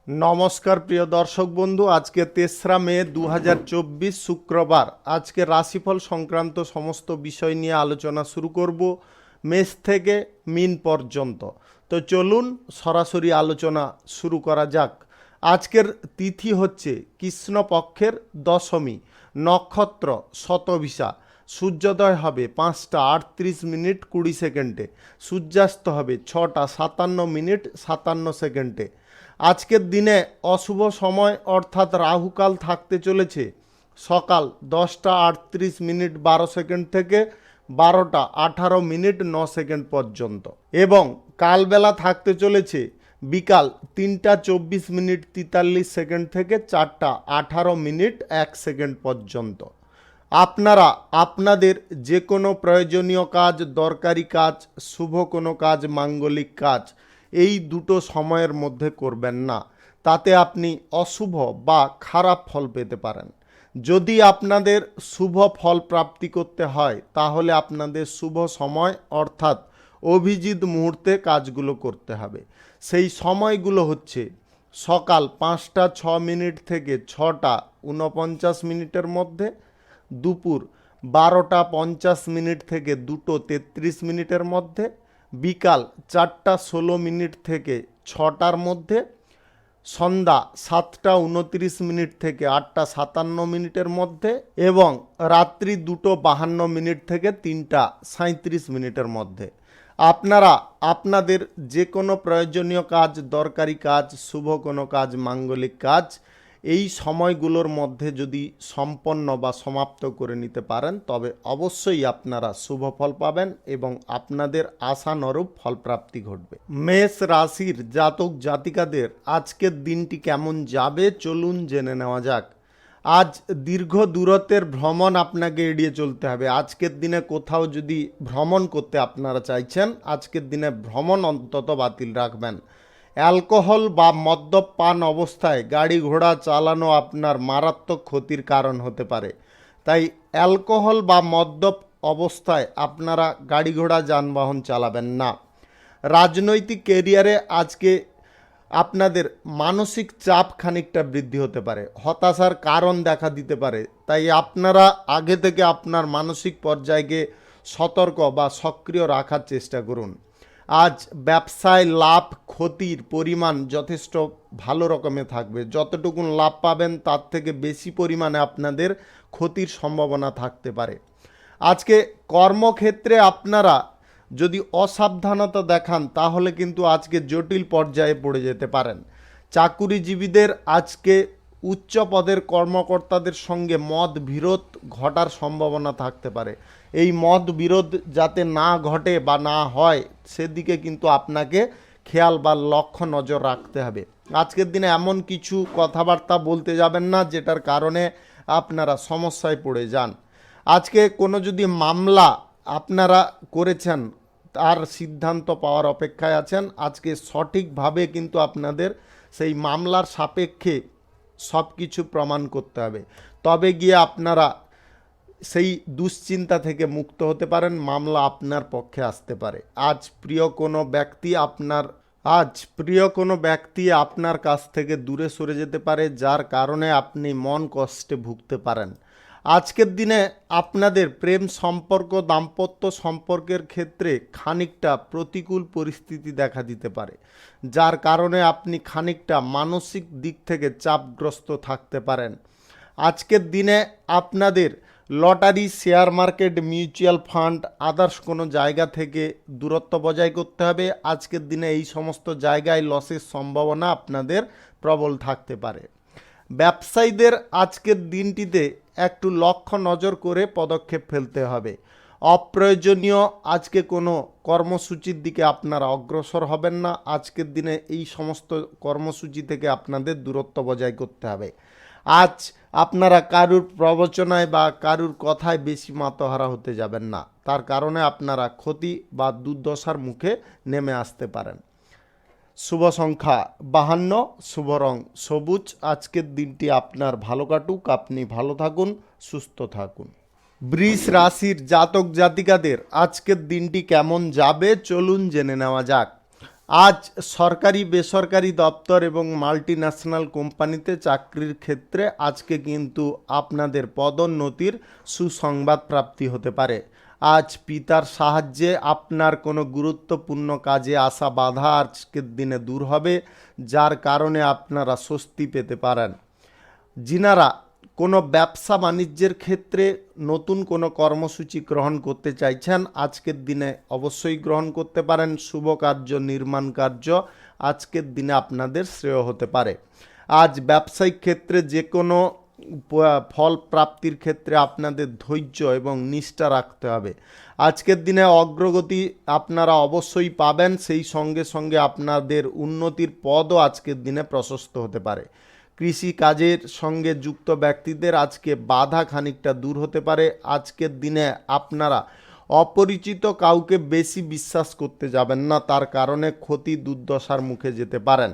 নমস্কার প্রিয় দর্শক বন্ধু, আজকে ৩রা মে ২০২৪ শুক্রবার। আজকে রাশিফল সংক্রান্ত সমস্ত বিষয় নিয়ে আলোচনা শুরু করব, মেষ থেকে মিন পর্যন্ত। তো চলুন সরাসরি আলোচনা শুরু করা যাক। আজকের তিথি হচ্ছে কৃষ্ণপক্ষের দশমী, নক্ষত্র শতভিসা, সূর্যোদয় হবে ৫টা ৩৮ মিনিট ২০ সেকেন্ডে, সূর্যাস্ত হবে ৬টা ৫৭ মিনিট ৫৭ সেকেন্ডে। আজকের দিনে অশুভ সময় অর্থাৎ রাহুকাল থাকতে চলেছে সকাল ১০টা ৩৮ মিনিট ১২ সেকেন্ড থেকে ১২টা ১৮ মিনিট ৯ সেকেন্ড পর্যন্ত, এবং কালবেলা থাকতে চলেছে বিকাল ৩টা ২৪ মিনিট ৪৩ সেকেন্ড থেকে ৪টা ১৮ মিনিট ১ সেকেন্ড পর্যন্ত। আপনারা আপনাদের যে কোনো প্রয়োজনীয় কাজ, দরকারি কাজ, শুভ কোনো কাজ, মাঙ্গলিক কাজ এই দুটো সময়ের মধ্যে করবেন না, তাতে আপনি অশুভ বা খারাপ ফল পেতে পারেন। যদি আপনাদের শুভ ফল প্রাপ্তি করতে হয় তাহলে আপনাদের শুভ সময় অর্থাৎ অভিজিৎ মুহূর্তে কাজগুলো করতে হবে। সেই সময়গুলো হচ্ছে সকাল ৫টা ৬ মিনিট থেকে ৬টা ৪৯ মিনিটের মধ্যে, দুপুর ১২টা ৫০ মিনিট থেকে ২টো ৩৩ মিনিটের মধ্যে, বিকাল ৪টা ১৬ মিনিট থেকে ৬টার মধ্যে, সন্ধ্যা ৭টা ২৯ মিনিট থেকে ৮টা ৫৭ মিনিটের মধ্যে, এবং রাত্রি ২টো ৫২ মিনিট থেকে ৩টা ৩৭ মিনিটের মধ্যে। আপনারা আপনাদের যে কোনো প্রয়োজনীয় কাজ, দরকারি কাজ, শুভ কোনো কাজ, মাঙ্গলিক কাজ এই সময়গুলোর মধ্যে যদি সম্পন্ন বা সমাপ্ত করে নিতে পারেন তবে অবশ্যই আপনারা শুভ ফল পাবেন এবং আপনাদের আশানুরূপ ফলপ্রাপ্তি ঘটবে। মেষ রাশির জাতক জাতিকাদের আজকের দিনটি কেমন যাবে চলুন জেনে নেওয়া যাক। আজ দীর্ঘ দূরত্বের ভ্রমণ আপনাকে এড়িয়ে চলতে হবে। আজকের দিনে কোথাও যদি ভ্রমণ করতে আপনারা চাইছেন, আজকের দিনে ভ্রমণ অন্তত বাতিল রাখবেন। অ্যালকোহল বা মদ্যপান অবস্থায় গাড়ি ঘোড়া চালানো আপনার মারাত্মক ক্ষতির কারণ হতে পারে, তাই অ্যালকোহল বা মদ্যপ অবস্থায় আপনারা গাড়ি ঘোড়া যানবাহন চালাবেন না। রাজনৈতিক কেরিয়ারে আজকে আপনাদের মানসিক চাপ খানিকটা বৃদ্ধি হতে পারে, হতাশার কারণ দেখা দিতে পারে, তাই আপনারা আগে থেকে আপনার মানসিক পর্যায়কে সতর্ক বা সক্রিয় রাখার চেষ্টা করুন। আজ ব্যবসায় লাভ ক্ষতির পরিমাণ যথেষ্ট ভালো রকমে থাকবে, যতটুকু লাভ পাবেন তার থেকে বেশি পরিমাণে আপনাদের ক্ষতির সম্ভাবনা থাকতে পারে। আজকে কর্মক্ষেত্রে আপনারা যদি অসাবধানতা দেখান তাহলে কিন্তু আজকে জটিল পর্যায়ে পড়ে যেতে পারেন। চাকুরিজীবীদের আজকে উচ্চ পদের কর্মকর্তাদের সঙ্গে মত বিরোধ ঘটার সম্ভাবনা থাকতে পারে। এই মত বিরোধ যাতে না ঘটে বা না হয় সেদিকে কিন্তু আপনাকে খেয়াল বা লক্ষ্য নজর রাখতে হবে। আজকের দিনে এমন কিছু কথাবার্তা বলতে যাবেন না যেটার কারণে আপনারা সমস্যায় পড়ে যান। আজকে কোনো যদি মামলা আপনারা করেছেন তার সিদ্ধান্ত পাওয়ার অপেক্ষায় আছেন, আজকে সঠিকভাবে কিন্তু আপনাদের সেই মামলার সাপেক্ষে সব কিছু প্রমাণ করতে হবে, তবে গিয়ে আপনারা সেই দুশ্চিন্তা থেকে মুক্ত হতে পারেন, মামলা আপনার পক্ষে আসতে পারে। আজ প্রিয় কোনো ব্যক্তি আপনার কাছ থেকে দূরে সরে যেতে পারে, যার কারণে আপনি মন কষ্টে ভুগতে পারেন। আজকের দিনে আপনাদের প্রেম সম্পর্ক, দাম্পত্য সম্পর্কের ক্ষেত্রে খানিকটা প্রতিকূল পরিস্থিতি দেখা দিতে পারে, যার কারণে আপনি খানিকটা মানসিক দিক থেকে চাপগ্রস্ত থাকতে পারেন। আজকের দিনে আপনাদের lottery, share market, mutual fund, others কোনো জায়গা থেকে দূরত্ব বজায় করতে হবে। আজকের দিনে এই সমস্ত জায়গায় লসের সম্ভাবনা আপনাদের প্রবল থাকতে পারে। ব্যবসায়ীদের আজকের দিনটিতে একটু লক্ষ্য নজর করে পদক্ষেপ ফেলতে হবে। অপ্রয়োজনীয় আজকে কোনো কর্মসূচির দিকে আপনারা অগ্রসর হবেন না। আজকের দিনে এই সমস্ত কর্মসূচি থেকে আপনাদের দূরত্ব বজায় করতে হবে। আজ আপনারা কারুর প্রবচনায় বা কারুর কথায় বেশি মাতহারা হতে যাবেন না, তার কারণে আপনারা ক্ষতি বা দুর্দশার মুখে নেমে আসতে পারেন। শুভ সংখ্যা 52, শুভ রং সবুজ। আজকের দিনটি আপনার ভালো কাটুক, আপনি ভালো থাকুন, সুস্থ থাকুন। বৃষ রাশির জাতক জাতিকাদের আজকের দিনটি কেমন যাবে চলুন জেনে নেওয়া যাক। আজ সরকারি বেসরকারি দপ্তর এবং মাল্টিন্যাশনাল কোম্পানিতে চাকরির ক্ষেত্রে আজকে কিন্তু আপনাদের পদোন্নতির সুসংবাদ প্রাপ্তি হতে পারে। আজ পিতার সাহায্যে আপনার কোনো গুরুত্বপূর্ণ কাজে আসা বাধা আজকের দিনে দূর হবে, যার কারণে আপনারা স্বস্তি পেতে পারেন। যিনারা কোনো ব্যবসা বাণিজ্যের ক্ষেত্রে নতুন কোনো কর্মসূচি গ্রহণ করতে চাইছেন, আজকের দিনে অবশ্যই গ্রহণ করতে পারেন। শুভ কার্য, নির্মাণ কার্য আজকের দিনে আপনাদের শ্রেয় হতে পারে। আজ ব্যবসায়িক ক্ষেত্রে যে কোনো ফল প্রাপ্তির ক্ষেত্রে আপনাদের ধৈর্য এবং নিষ্ঠা রাখতে হবে। আজকের দিনে অগ্রগতি আপনারা অবশ্যই পাবেন, সেই সঙ্গে সঙ্গে আপনাদের উন্নতির পদও আজকের দিনে প্রশস্ত হতে পারে। কৃষি কাজের সঙ্গে যুক্ত ব্যক্তিদের আজকে বাধা খানিকটা দূর হতে পারে। আজকের দিনে আপনারা অপরিচিত কাউকে বেশি বিশ্বাস করতে যাবেন না, তার কারণে ক্ষতি দুর্দশার মুখে যেতে পারেন।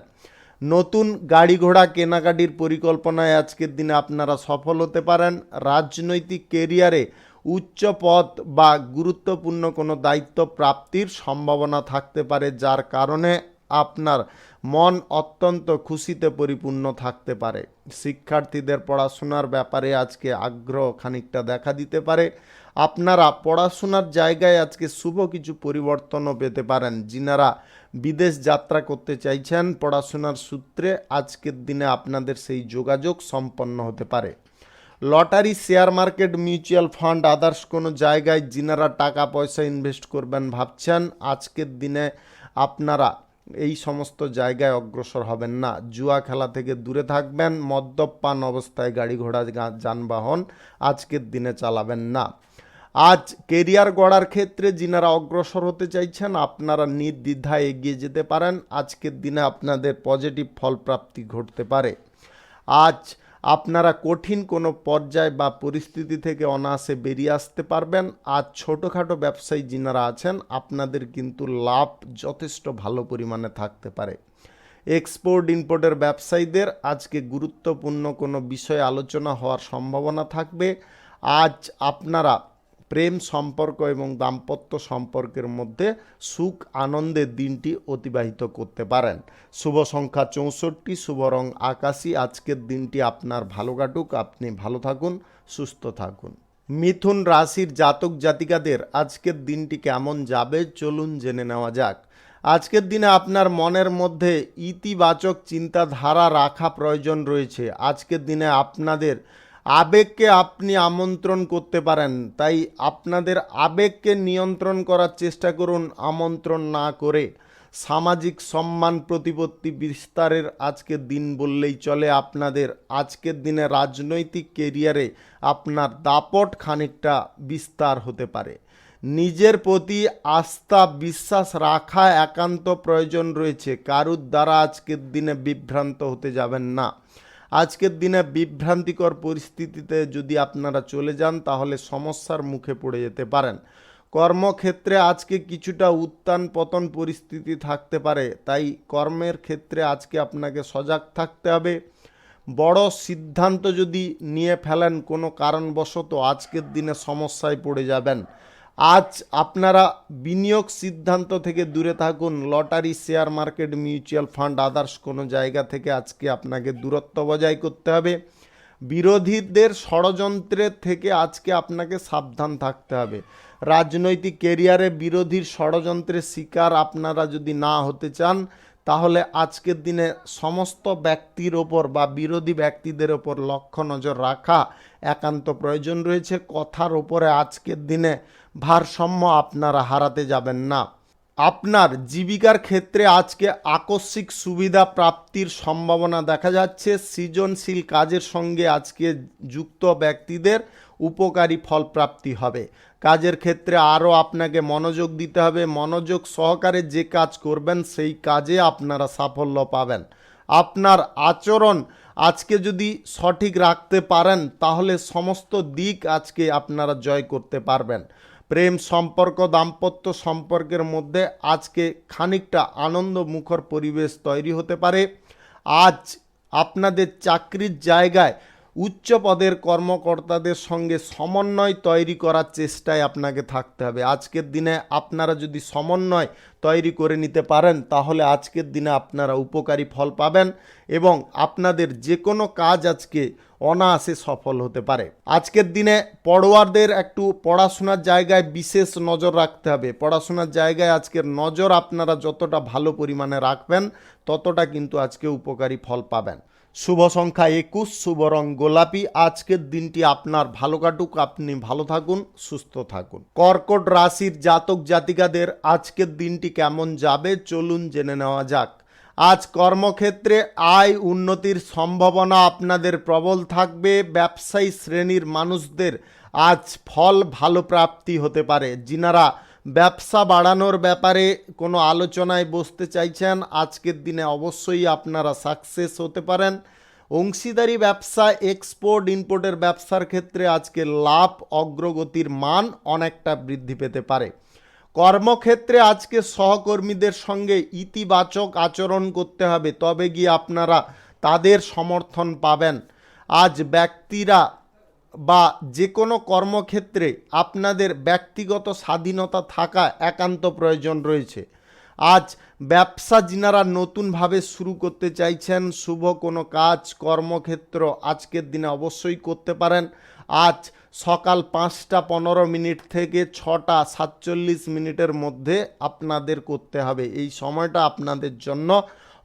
নতুন গাড়ি ঘোড়া কেনাকাটির পরিকল্পনায় আজকের দিনে আপনারা সফল হতে পারেন। রাজনৈতিক কেরিয়ারে উচ্চ পদ বা গুরুত্বপূর্ণ কোনো দায়িত্ব প্রাপ্তির সম্ভাবনা থাকতে পারে, যার কারণে আপনার মন অত্যন্ত খুশিতে পরিপূর্ণ থাকতে পারে। শিক্ষার্থীদের পড়াশোনার ব্যাপারে আজকে আগ্রহ খানিকটা দেখা দিতে পারে। আপনারা পড়াশোনার জায়গায় আজকে শুভ কিছু পরিবর্তনও পেতে পারেন। যিনারা বিদেশ যাত্রা করতে চাইছেন পড়াশোনার সূত্রে, আজকের দিনে আপনাদের সেই যোগাযোগ সম্পন্ন হতে পারে। Lottery, share market, mutual fund, others কোনো জায়গায় যিনারা টাকা পয়সা ইনভেস্ট করবেন ভাবছেন, আজকের দিনে আপনারা এই সমস্ত জায়গায় অগ্রসর হবেন না। জুয়া খেলা থেকে দূরে থাকবেন। মদ্যপান অবস্থায় গাড়ি ঘোড়া যানবাহন আজকের দিনে চালাবেন না। আজ কেরিয়ার গড়ার ক্ষেত্রে যিনারা অগ্রসর হতে চাইছেন, আপনারা নির্দ্বিধায় এগিয়ে যেতে পারেন। আজকের দিনে আপনাদের পজিটিভ ফলপ্রাপ্তি ঘটতে পারে। আজ আপনারা কঠিন কোনো পর্যায় বা পরিস্থিতি থেকে অনায়াসে বেরিয়ে আসতে পারবেন। আজ ছোটোখাটো ব্যবসায়ী যিনারা আছেন, আপনাদের কিন্তু লাভ যথেষ্ট ভালো পরিমাণে থাকতে পারে। এক্সপোর্ট ইম্পোর্টের ব্যবসায়ীদের আজকে গুরুত্বপূর্ণ কোনো বিষয়ে আলোচনা হওয়ার সম্ভাবনা থাকবে। আজ আপনারা প্রেম সম্পর্ক এবং দাম্পত্য সম্পর্কের মধ্যে সুখ আনন্দের দিনটি অতিবাহিত করতে পারেন। শুভ সংখ্যা 64, শুভ রং আকাশী। আজকের দিনটি আপনার ভালো কাটুক, আপনি ভালো থাকুন, সুস্থ থাকুন। মিথুন রাশির জাতক জাতিকাদের আজকের দিনটি কেমন যাবে চলুন জেনে নেওয়া যাক। আজকের দিনে আপনার মনের মধ্যে ইতিবাচক চিন্তাধারা রাখা প্রয়োজন রয়েছে। আজকের দিনে আপনাদের আবেগকে আপনি আমন্ত্রণ করতে পারেন, তাই আপনাদের আবেগকে নিয়ন্ত্রণ করার চেষ্টা করুন আমন্ত্রণ না করে। সামাজিক সম্মান প্রতিপত্তি বিস্তারের আজকের দিন বললেই চলে। আপনাদের আজকের দিনে রাজনৈতিক কেরিয়ারে আপনার দাপট খানিকটা বিস্তার হতে পারে। নিজের প্রতি আস্থা বিশ্বাস রাখা একান্ত প্রয়োজন রয়েছে। কারুর দ্বারা আজকের দিনে বিভ্রান্ত হতে যাবেন না। আজকের দিনে বিভ্রান্তিকর পরিস্থিতিতে যদি আপনারা চলে যান, তাহলে সমস্যার মুখে পড়ে যেতে পারেন। কর্মক্ষেত্রে আজকে কিছুটা উত্থান পতন পরিস্থিতি থাকতে পারে, তাই কর্মের ক্ষেত্রে আজকে আপনাকে সজাগ থাকতে হবে। বড় সিদ্ধান্ত যদি নিয়ে ফেলেন কোনো কারণবশত, আজকের দিনে সমস্যায় পড়ে যাবেন। আজ আপনারা বিনিয়োগ সিদ্ধান্ত থেকে দূরে থাকুন। Lottery, share market, mutual fund, others কোনো জায়গা থেকে আজকে আপনাকে দূরত্ব বজায় করতে হবে। বিরোধীদের ষড়যন্ত্রের থেকে আজকে আপনাকে সাবধান থাকতে হবে। রাজনৈতিক কেরিয়ারে বিরোধীর ষড়যন্ত্রের শিকার আপনারা যদি না হতে চান, তাহলে আজকের দিনে সমস্ত ব্যক্তির ওপর বা বিরোধী ব্যক্তিদের ওপর লক্ষ্য নজর রাখা একান্ত প্রয়োজন রয়েছে। কথার ওপরে আজকের দিনে ভারসাম্য আপনারা হারাতে যাবেন না। আপনার জীবিকার ক্ষেত্রে আজকে আকস্মিক সুবিধা প্রাপ্তির সম্ভাবনা দেখা যাচ্ছে। সৃজনশীল কাজের সঙ্গে আজকে যুক্ত ব্যক্তিদের উপকারী ফল প্রাপ্তি হবে। কাজের ক্ষেত্রে আরও আপনাকে মনোযোগ দিতে হবে। মনোযোগ সহকারে যে কাজ করবেন সেই কাজে আপনারা সাফল্য পাবেন। আপনার আচরণ আজকে যদি সঠিক রাখতে পারেন, তাহলে সমস্ত দিক আজকে আপনারা জয় করতে পারবেন। প্রেম সম্পর্ক দাম্পত্য সম্পর্কের মধ্যে আজকে খানিকটা আনন্দমুখর পরিবেশ তৈরি হতে পারে। আজ আপনাদের চাকরির জায়গায় উচ্চ পদের কর্মকর্তাদের সঙ্গে সমন্বয় তৈরি করার চেষ্টায় আপনাকে থাকতে হবে। আজকের দিনে আপনারা যদি সমন্বয় তৈরি করে নিতে পারেন তাহলে আজকের দিনে আপনারা উপকারী ফল পাবেন এবং আপনাদের যে কোনো কাজ আজকে অনায়াসে সফল হতে পারে। আজকের দিনে পড়ুয়ারদের একটু পড়াশোনার জায়গায় বিশেষ নজর রাখতে হবে। পড়াশোনার জায়গায় আজকের নজর আপনারা যতটা ভালো পরিমাণে রাখবেন ততটা কিন্তু আজকে উপকারী ফল পাবেন। শুভ সংখ্যা 21, শুভ রং গোলাপি। আজকের দিনটি আপনার ভালো কাটুক, আপনি ভালো থাকুন, সুস্থ থাকুন। কর্কট রাশির জাতক জাতিকাদের আজকের দিনটি কেমন যাবে চলুন জেনে নেওয়া যাক। আজ কর্মক্ষেত্রে আয় উন্নতির সম্ভাবনা আপনাদের প্রবল থাকবে। ব্যবসায়ী শ্রেণীর মানুষদের আজ ফল ভালো প্রাপ্তি হতে পারে। যিনারা ব্যবসা বাড়ানোর ব্যাপারে কোনো আলোচনায় বসতে চাইছেন আজকের দিনে অবশ্যই আপনারা সাকসেস হতে পারেন। অংশীদারি ব্যবসা, এক্সপোর্ট ইম্পোর্টের ব্যবসার ক্ষেত্রে আজকে লাভ অগ্রগতির মান অনেকটা বৃদ্ধি পেতে পারে। কর্মক্ষেত্রে আজকে সহকর্মীদের সঙ্গে ইতিবাচক আচরণ করতে হবে, তবে গিয়ে আপনারা তাদের সমর্থন পাবেন। আজ ব্যক্তিরা বা যে কোনো কর্মক্ষেত্রে আপনাদের ব্যক্তিগত স্বাধীনতা থাকা একান্ত প্রয়োজন রয়েছে। আজ ব্যবসা যিনারা নতুনভাবে শুরু করতে চাইছেন, শুভ কোনো কাজ কর্মক্ষেত্র আজকের দিনে অবশ্যই করতে পারেন। আজ সকাল 5টা 15 থেকে 6টা 47 মধ্যে আপনাদের করতে হবে। এই সময়টা আপনাদের জন্য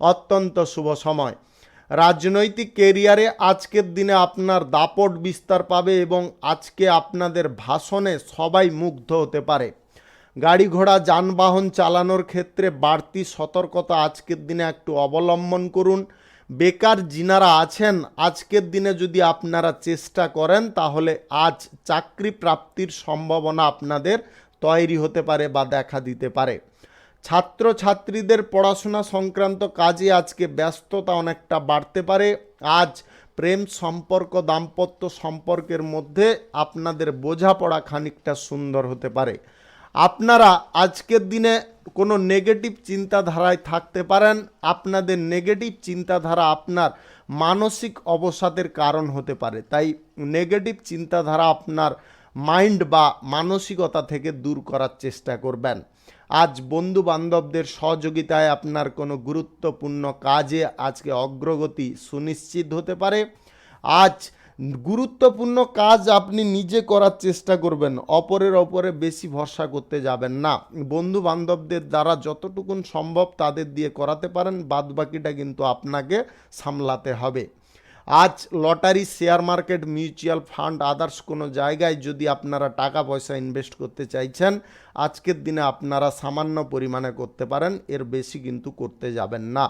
অত্যন্ত শুভ সময়। রাজনৈতিক কেরিয়ারে আজকের দিনে আপনার দাপট বিস্তার পাবে এবং আজকে আপনাদের ভাষণে সবাই মুগ্ধ হতে পারে। গাড়ি ঘোড়া যানবাহন চালানোর ক্ষেত্রে বাড়তি সতর্কতা আজকের দিনে একটু অবলম্বন করুন। বেকার যিনারা আছেন আজকের দিনে যদি আপনারা চেষ্টা করেন তাহলে আজ চাকরি প্রাপ্তির সম্ভাবনা আপনাদের তৈরি হতে পারে বা দেখা দিতে পারে। ছাত্রছাত্রীদের পড়াশোনা সংক্রান্ত কাজে আজকে ব্যস্ততা অনেকটা বাড়তে পারে। আজ প্রেম সম্পর্ক দাম্পত্য সম্পর্কের মধ্যে আপনাদের বোঝাপড়া খানিকটা সুন্দর হতে পারে। আপনারা আজকের দিনে কোনো নেগেটিভ চিন্তাধারায় থাকতে পারেন। আপনাদের নেগেটিভ চিন্তাধারা আপনার মানসিক অবসাদের কারণ হতে পারে, তাই নেগেটিভ চিন্তাধারা আপনার মাইন্ড বা মানসিকতা থেকে দূর করার চেষ্টা করবেন। আজ বন্ধু বান্ধবদের সহযোগিতায় আপনার কোনো গুরুত্বপূর্ণ কাজে আজকে অগ্রগতি সুনিশ্চিত হতে পারে। আজ গুরুত্বপূর্ণ কাজ আপনি নিজে করার চেষ্টা করবেন, অপরের ওপরে বেশি ভরসা করতে যাবেন না। বন্ধু বান্ধবদের দ্বারা যতটুকুন সম্ভব তাদের দিয়ে করাতে পারেন, বাদবাকিটা কিন্তু আপনাকে সামলাতে হবে। আজ lottery, share market, mutual fund, others কোনো জায়গায় যদি আপনারা টাকা পয়সা ইনভেস্ট করতে চাইছেন আজকের দিনে আপনারা সামান্য পরিমাণে করতে পারেন, এর বেশি কিন্তু করতে যাবেন না।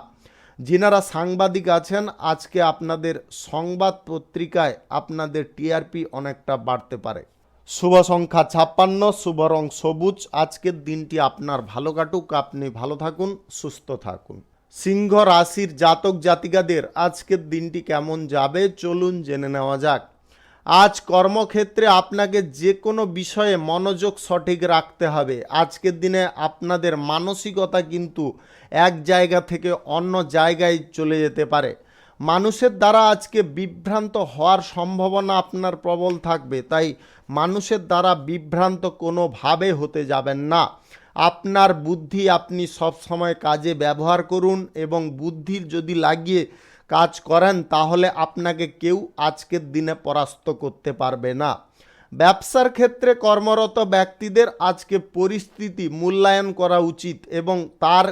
যিনারা সাংবাদিক আছেন আজকে আপনাদের সংবাদ পত্রিকায় আপনাদের টিআরপি অনেকটা বাড়তে পারে। শুভ সংখ্যা 56, শুভ রং সবুজ। আজকের দিনটি আপনার ভালো কাটুক, আপনি ভালো থাকুন, সুস্থ থাকুন। সিংহ রাশির জাতক জাতিকাদের আজকের দিনটি কেমন যাবে চলুন জেনে নেওয়া যাক। আজ কর্মক্ষেত্রে আপনাকে যে কোনো বিষয়ে মনোযোগ সঠিক রাখতে হবে। আজকের দিনে আপনাদের মানসিকতা কিন্তু এক জায়গা থেকে অন্য জায়গায় চলে যেতে পারে। মানুষের দ্বারা আজকে বিভ্রান্ত হওয়ার সম্ভাবনা আপনার প্রবল থাকবে, তাই মানুষের দ্বারা বিভ্রান্ত কোনোভাবে হতে যাবেন না। আপনার বুদ্ধি আপনি সব সময় কাজে ব্যবহার করুন এবং বুদ্ধির যদি লাগিয়ে কাজ করেন তাহলে আপনাকে কেউ আজকের দিনে পরাস্ত করতে পারবে না। ব্যবসার ক্ষেত্রে কর্মরত ব্যক্তিদের আজকে পরিস্থিতি মূল্যায়ন করা উচিত এবং তার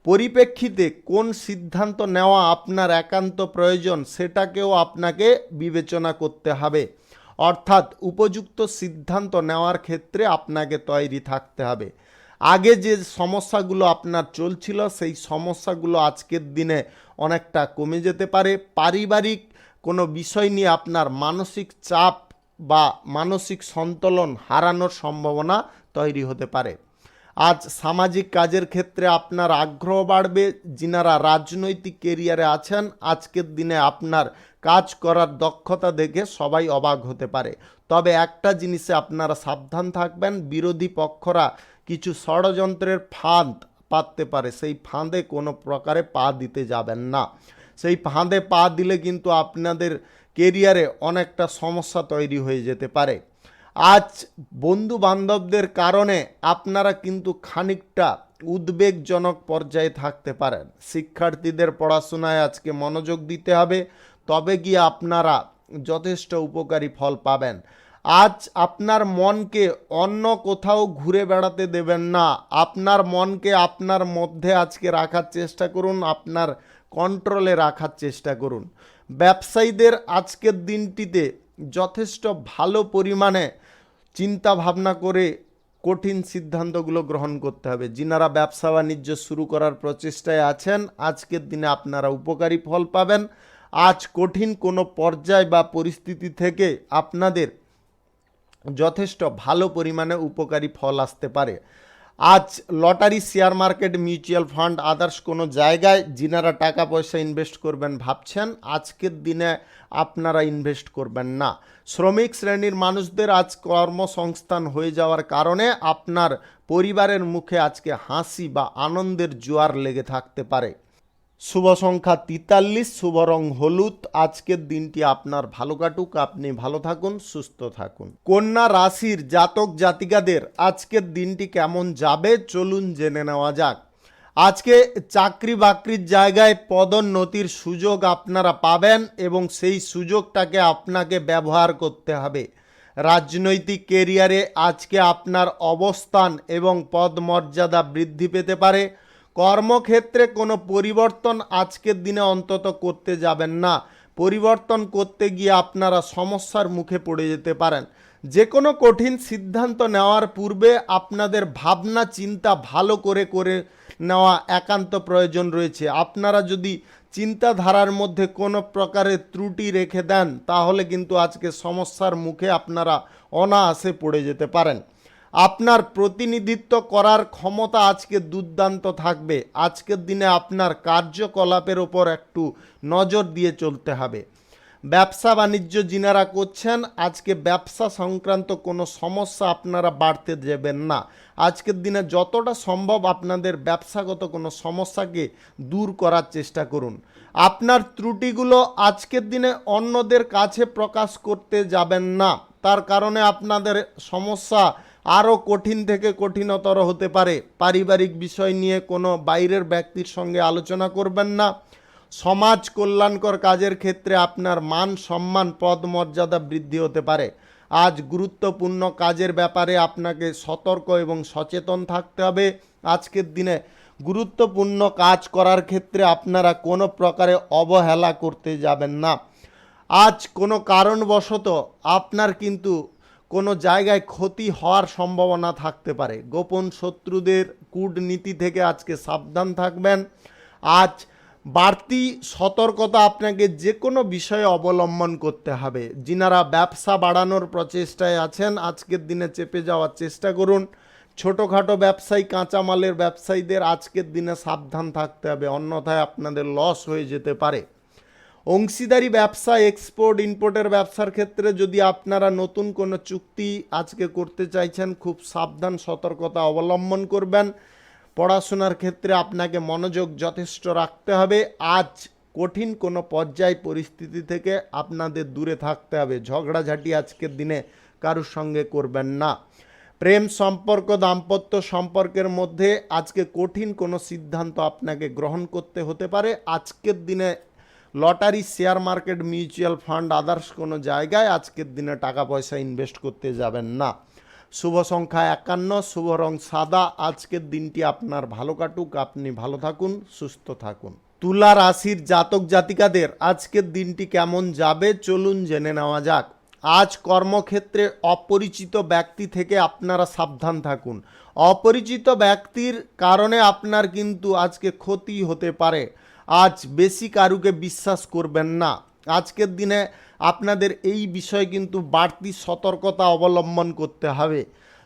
পরিপ্রেক্ষিতে কোন সিদ্ধান্ত নেওয়া আপনার একান্ত প্রয়োজন সেটাকেও আপনাকে বিবেচনা করতে হবে। অর্থাৎ উপযুক্ত সিদ্ধান্ত নেওয়ার ক্ষেত্রে আপনাকে তৈরি থাকতে হবে। আগে যে সমস্যাগুলো আপনার চলছিল সেই সমস্যাগুলো আজকের দিনে অনেকটা কমে যেতে পারে। পারিবারিক কোনো বিষয় নিয়ে আপনার মানসিক চাপ বা মানসিক সন্তুলন হারানোর সম্ভাবনা তৈরি হতে পারে। আজ সামাজিক কাজের ক্ষেত্রে আপনার আগ্রহ বাড়বে। যিনারা রাজনৈতিক কেরিয়ারে আছেন আজকের দিনে আপনার কাজ করার দক্ষতা দেখে সবাই অবাক হতে পারে। তবে একটা জিনিসে আপনারা সাবধান থাকবেন, বিরোধী পক্ষরা কিছু ষড়যন্ত্রের ফাঁদ পাততে পারে, সেই ফাঁদে কোনো প্রকারে পা দিতে যাবেন না। সেই ফাঁদে পা দিলে কিন্তু আপনাদের কেরিয়ারে অনেকটা সমস্যা তৈরি হয়ে যেতে পারে। আজ বন্ধু বান্ধবদের কারণে আপনারা কিন্তু খানিকটা উদ্বেগজনক পর্যায়ে থাকতে পারেন। শিক্ষার্থীদের পড়াশোনায় আজকে মনোযোগ দিতে হবে, তবে গিয়ে আপনারা যথেষ্ট উপকারী ফল পাবেন। আজ আপনার মনকে অন্য কোথাও ঘুরে বেড়াতে দেবেন না। আপনার মনকে আপনার মধ্যে আজকে রাখার চেষ্টা করুন, আপনার কন্ট্রোলে রাখার চেষ্টা করুন। ব্যবসায়ীদের আজকের দিনটিতে যথেষ্ট ভালো পরিমাণে চিন্তা ভাবনা করে কঠিন সিদ্ধান্তগুলো গ্রহণ করতে হবে। যিনারা ব্যবসা বাণিজ্য শুরু করার প্রচেষ্টায় আছেন, আজকের দিনে আপনারা উপকারী ফল পাবেন। আজ কঠিন কোনো পর্যায় বা পরিস্থিতি থেকে আপনাদের যথেষ্ট ভালো পরিমাণে উপকারী ফল আসতে পারে। আজ lottery, share market, mutual fund, others কোনো জায়গায় যিনারা টাকা পয়সা ইনভেস্ট করবেন ভাবছেন, আজকের দিনে আপনারা ইনভেস্ট করবেন না। শ্রমিক শ্রেণীর মানুষদের আজ কর্মসংস্থান হয়ে যাওয়ার কারণে আপনার পরিবারের মুখে আজকে হাসি বা আনন্দের জোয়ার লেগে থাকতে পারে। শুভ সংখ্যা 43, শুভ রং হলুদ। আজকের দিনটি আপনার ভালো কাটুক, আপনি ভালো থাকুন, সুস্থ থাকুন। কন্যা রাশির জাতক জাতিকাদের আজকের দিনটি কেমন যাবে চলুন জেনে নেওয়া যাক। আজকে চাকরি বাকরির জায়গায় পদোন্নতির সুযোগ আপনারা পাবেন এবং সেই সুযোগটাকে আপনাকে ব্যবহার করতে হবে। রাজনৈতিক কেরিয়ারে আজকে আপনার অবস্থান এবং পদমর্যাদা বৃদ্ধি পেতে পারে। কর্মক্ষেত্রে কোনো পরিবর্তন আজকের দিনে অন্তত করতে যাবেন না। পরিবর্তন করতে গিয়ে আপনারা সমস্যার মুখে পড়ে যেতে পারেন। যে কোনো কঠিন সিদ্ধান্ত নেওয়ার পূর্বে আপনাদের ভাবনা চিন্তা ভালো করে নেওয়া একান্ত প্রয়োজন রয়েছে। আপনারা যদি চিন্তাধারার মধ্যে কোনো প্রকারের ত্রুটি রেখে দেন, তাহলে কিন্তু আজকে সমস্যার মুখে আপনারা অনায়াসে পড়ে যেতে পারেন। আপনার প্রতিনিধিত্ব করার ক্ষমতা আজকে দুর্দান্ত থাকবে। আজকের দিনে আপনার কার্যকলাপের ওপর একটু নজর দিয়ে চলতে হবে। ব্যবসা বাণিজ্য যিনারা করছেন, আজকে ব্যবসা সংক্রান্ত কোনো সমস্যা আপনারা বাড়তে দেবেন না। আজকের দিনে যতটা সম্ভব আপনাদের ব্যবসাগত কোনো সমস্যাকে দূর করার চেষ্টা করুন। আপনার ত্রুটিগুলো আজকের দিনে অন্যদের কাছে প্রকাশ করতে যাবেন না, তার কারণে আপনাদের সমস্যা আরও কঠিন থেকে কঠিনতর হতে পারে। পারিবারিক বিষয় নিয়ে কোনো বাইরের ব্যক্তির সঙ্গে আলোচনা করবেন না। সমাজ কল্যাণকর কাজের ক্ষেত্রে আপনার মান সম্মান পদমর্যাদা বৃদ্ধি হতে পারে। আজ গুরুত্বপূর্ণ কাজের ব্যাপারে আপনাকে সতর্ক এবং সচেতন থাকতে হবে। আজকের দিনে গুরুত্বপূর্ণ কাজ করার ক্ষেত্রে আপনারা কোনো প্রকারে অবহেলা করতে যাবেন না। আজ কোনো কারণবশত আপনার কিন্তু কোনো জায়গায় ক্ষতি হওয়ার সম্ভাবনা থাকতে পারে। গোপন শত্রুদের কূটনীতি থেকে আজকে সাবধান থাকবেন। আজ বাড়তি সতর্কতা আপনাকে যে কোনো বিষয়ে অবলম্বন করতে হবে। যিনারা ব্যবসা বাড়ানোর প্রচেষ্টায় আছেন, আজকের দিনে চেপে যাওয়ার চেষ্টা করুন। ছোটোখাটো ব্যবসায়ী, কাঁচামালের ব্যবসায়ীদের আজকের দিনে সাবধান থাকতে হবে, অন্যথায় আপনাদের লস হয়ে যেতে পারে। অংশীদারি ব্যবসা, এক্সপোর্ট ইম্পোর্টের ব্যবসার ক্ষেত্রে যদি আপনারা নতুন কোনো চুক্তি আজকে করতে চাইছেন, খুব সাবধান সতর্কতা অবলম্বন করবেন। পড়াশোনার ক্ষেত্রে আপনাকে মনোযোগ যথেষ্ট রাখতে হবে। আজ কঠিন কোনো পর্যায় পরিস্থিতি থেকে আপনাদের দূরে থাকতে হবে। ঝগড়াঝাটি আজকের দিনে কারোর সঙ্গে করবেন না। প্রেম সম্পর্ক, দাম্পত্য সম্পর্কের মধ্যে আজকে কঠিন কোনো সিদ্ধান্ত আপনাকে গ্রহণ করতে হতে পারে। আজকের দিনে lottery, share market, mutual fund, others কোনো জায়গায় আজকের দিনে টাকা পয়সা ইনভেস্ট করতে যাবেন না। শুভ সংখ্যা 51, শুভ রং সাদা। আজকের দিনটি আপনার ভালো কাটুক, আপনি ভালো থাকুন, সুস্থ থাকুন। তুলা রাশির জাতক জাতিকাদের আজকের দিনটি কেমন যাবে চলুন জেনে নেওয়া যাক। আজ কর্মক্ষেত্রে অপরিচিত ব্যক্তি থেকে আপনারা সাবধান থাকুন। অপরিচিত ব্যক্তির কারণে আপনার কিন্তু আজকে ক্ষতি হতে পারে। আজ বেশি কারুকে বিশ্বাস করবেন না। আজকের দিনে আপনাদের এই বিষয়ে কিন্তু বাড়তি সতর্কতা অবলম্বন করতে হবে।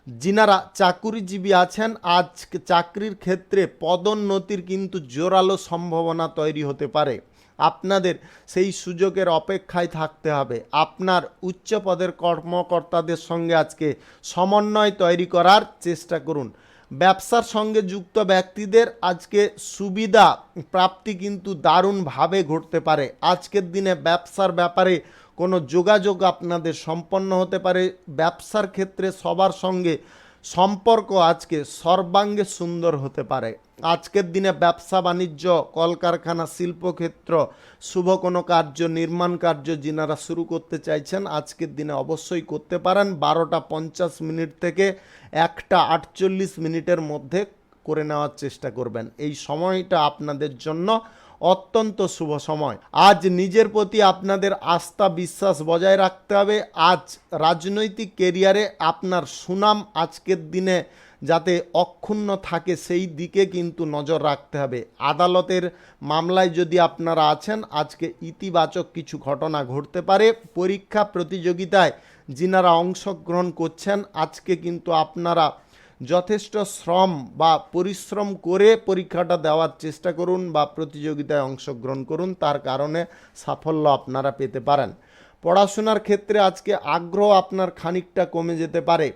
যিনারা চাকুরিজীবী আছেন, আজ চাকরির ক্ষেত্রে পদোন্নতির কিন্তু জোরালো সম্ভাবনা তৈরি হতে পারে। আপনাদের সেই সুযোগের অপেক্ষায় থাকতে হবে। আপনার উচ্চ পদের কর্মকর্তাদের সঙ্গে আজকে সমন্বয় তৈরি করার চেষ্টা করুন। ব্যবসার সঙ্গে যুক্ত ব্যক্তিদের আজকে সুবিধা প্রাপ্তি কিন্তু দারুণভাবে ঘটতে পারে। আজকের দিনে ব্যবসার ব্যাপারে কোনো যোগাযোগ আপনাদের সম্পন্ন হতে পারে। ব্যবসার ক্ষেত্রে সবার সঙ্গে সম্পর্ক আজকে সর্বাঙ্গে সুন্দর হতে পারে। আজকের দিনে ব্যবসা বাণিজ্য, কলকারখানা, শিল্পক্ষেত্র, শুভ কোনো কার্য, নির্মাণ কার্য যিনারা শুরু করতে চাইছেন আজকের দিনে অবশ্যই করতে পারেন। 12টা 50 থেকে 1টা 48 মধ্যে করে নেওয়ার চেষ্টা করবেন। এই সময়টা আপনাদের জন্য অত্যন্ত শুভ সময়। আজ নিজের প্রতি আপনাদের আস্থা বিশ্বাস বজায় রাখতে হবে। আজ রাজনৈতিক কেরিয়ারে আপনার সুনাম আজকের দিনে যাতে অক্ষুণ্ণ থাকে সেই দিকে কিন্তু নজর রাখতে হবে। আদালতের মামলায় যদি আপনারা আছেন আজকে ইতিবাচক কিছু ঘটনা ঘটতে পারে। পরীক্ষা প্রতিযোগিতায় যিনারা অংশগ্রহণ করছেন আজকে কিন্তু আপনারা যথেষ্ট শ্রম বা পরিশ্রম করে পরীক্ষাটা দেওয়ার চেষ্টা করুন বা প্রতিযোগিতায় অংশগ্রহণ করুন, তার কারণে সাফল্য আপনারা পেতে পারেন। পড়াশোনার ক্ষেত্রে আজকে আগ্রহ আপনার খানিকটা কমে যেতে পারে।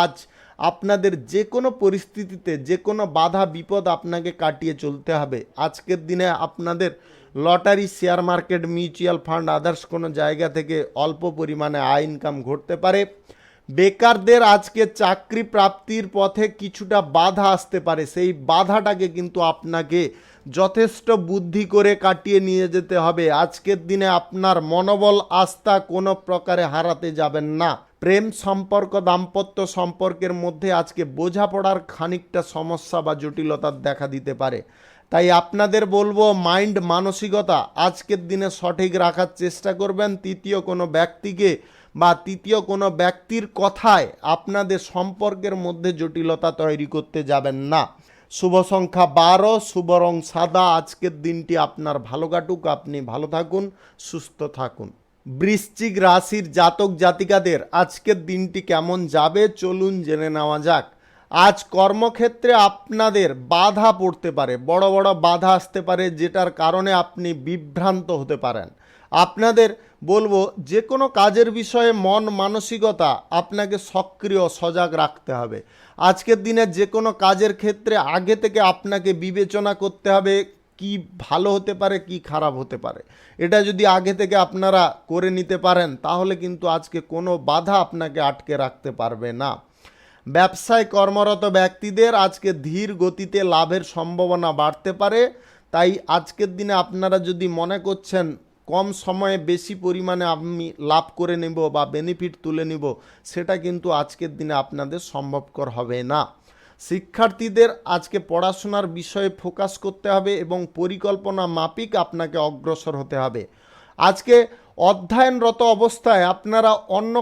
আজ আপনাদের যে কোনো পরিস্থিতিতে যে কোনো বাধা বিপদ আপনাকে কাটিয়ে চলতে হবে। আজকের দিনে আপনাদের lottery, share market, mutual fund, others কোনো জায়গা থেকে অল্প পরিমাণে আয় ইনকাম ঘটতে পারে। বেকারদের আজকে চাকরি প্রাপ্তির পথে কিছুটা বাধা আসতে পারে। সেই বাধাটাকে কিন্তু আপনাকে যথেষ্ট বুদ্ধি করে কাটিয়ে নিয়ে যেতে হবে। আজকের দিনে আপনার মনোবল আস্থা কোনো প্রকারে হারাতে যাবেন না। প্রেম সম্পর্ক, দাম্পত্য সম্পর্কের মধ্যে আজকে বোঝাপড়ার খানিকটা সমস্যা বা জটিলতার দেখা দিতে পারে। তাই আপনাদের বলবো মাইন্ড, মানসিকতা আজকের দিনে সঠিক রাখার চেষ্টা করবেন। তৃতীয় কোনো ব্যক্তিকে বা তৃতীয় কোনো ব্যক্তির কথায় আপনাদের সম্পর্কের মধ্যে জটিলতা তৈরি করতে যাবেন না। শুভ সংখ্যা 12, শুভ রং সাদা। আজকের দিনটি আপনার ভালো কাটুক, আপনি ভালো থাকুন, সুস্থ থাকুন। বৃশ্চিক রাশির জাতক জাতিকাদের আজকের দিনটি কেমন যাবে চলুন জেনে নেওয়া যাক। আজ কর্মক্ষেত্রে আপনাদের বাধা পড়তে পারে, বড় বড় বাধা আসতে পারে, যেটার কারণে আপনি বিভ্রান্ত হতে পারেন। আপনাদের বলবো যে কোনো কাজের বিষয়ে মন মানসিকতা আপনাকে সক্রিয় সজাগ রাখতে হবে। আজকের দিনে যে কোনো কাজের ক্ষেত্রে আগে থেকে আপনাকে বিবেচনা করতে হবে কি ভালো হতে পারে কি খারাপ হতে পারে। এটা যদি আগে থেকে আপনারা করে নিতে পারেন তাহলে কিন্তু আজকে কোনো বাধা আপনাকে আটকে রাখতে পারবে না। ব্যবসায় কর্মরত ব্যক্তিদের আজকে ধীর গতিতে লাভের সম্ভাবনা বাড়তে পারে। তাই আজকের দিনে আপনারা যদি মনে করছেন কম সময়ে বেশি পরিমাণে আমি লাভ করে নেব বা বেনিফিট তুলে নিব, সেটা কিন্তু আজকের দিনে আপনাদের সম্ভবকর হবে না। শিক্ষার্থীদের আজকে পড়াশোনার বিষয়ে ফোকাস করতে হবে এবং পরিকল্পনা মাফিক আপনাকে অগ্রসর হতে হবে। আজকে অধ্যয়নরত অবস্থায় আপনারা অন্য